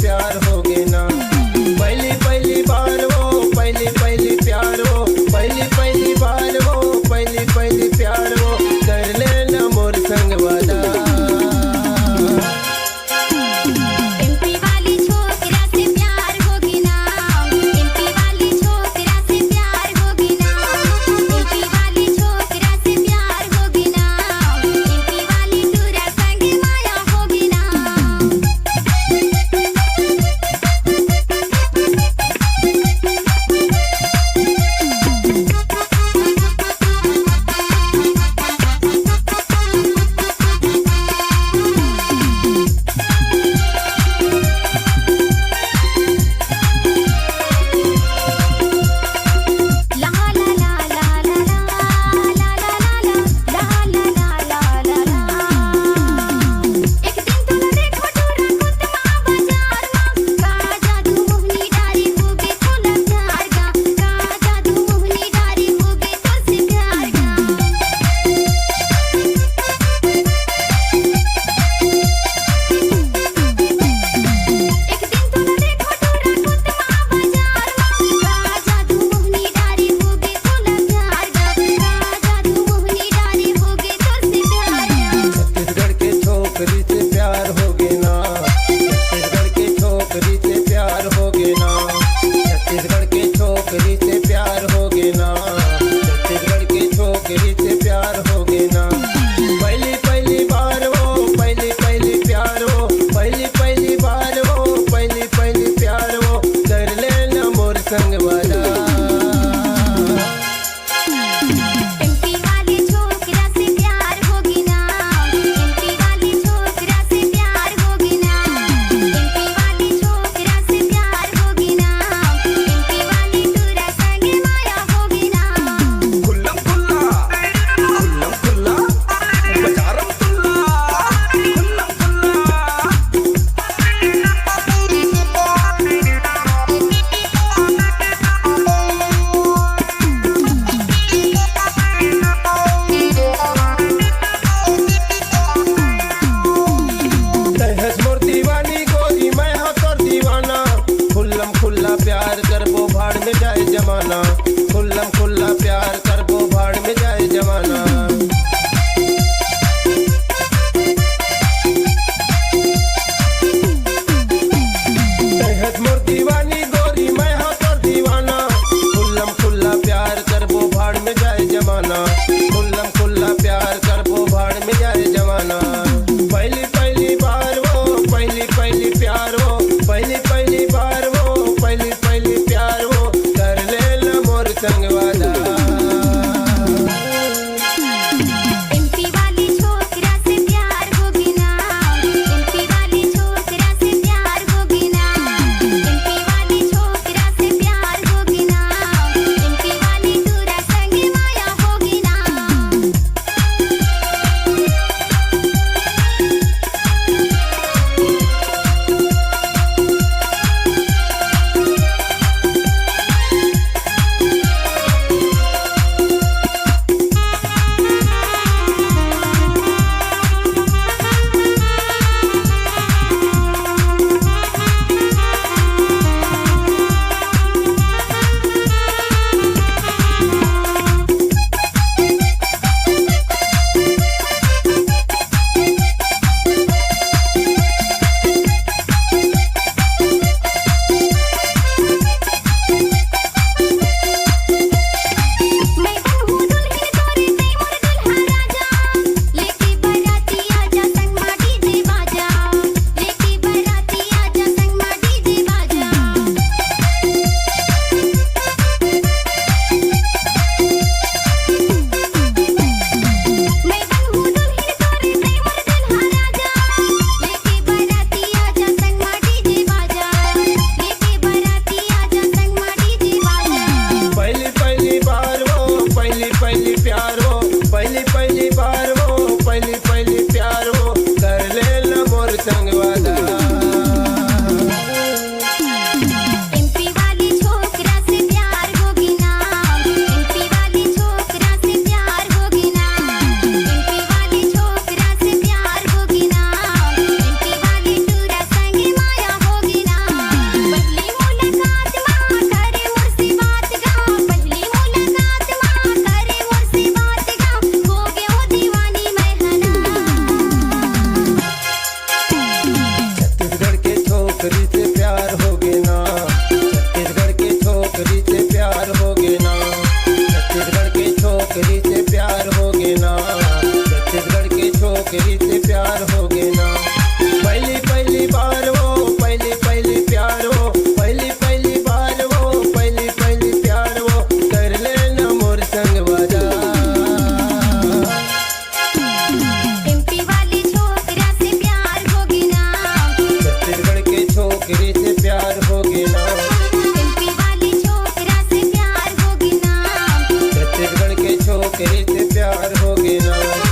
प्यार होगे ना। पहली पहली बार वो पहली पहली प्यार वो पहली पहली बार वो पहली पहली प्यार वो कर लेना मोर संग वादा। खुल्लम खुल्ला प्यार करबो भाड़ में जाए जमाना। मोर दीवानी गोरी मैं हो तोर दीवाना। खुल्लम खुल्ला प्यार करबो भाड़ में जाए जमाना। खुल्लम खुल्ला प्यार करबो भाड़ में जाए जमाना। पहली पहली बार वो पहली पहली प्यार वो पहली पहली बार वो पहली पहली प्यार वो कर ले मोर संग वादा। एमपी वाली छोकरा से प्यार होगी ना। एमपी प्यार होगे ना, छत्तीसगढ़ के छोकरी से प्यार होगे ना, छत्तीसगढ़ के छोकरी से प्यार होगे ना, छत्तीसगढ़ के छोकरी से प्यार होगे ना। पहली पहली बार वो पहली पहली प्यार वो पहली पहली बार वो पहली पहली प्यार वो कर लेना मोर संग बाजा। एमपी वाली छोकरा से प्यार होगी ना, छत्तीसगढ़ के छोकरी से प्यार होगे ना, एमपी वाली छोकरा से प्यार होगी ना, छत्तीसगढ़ के छोकरी से प्यार होगे ना।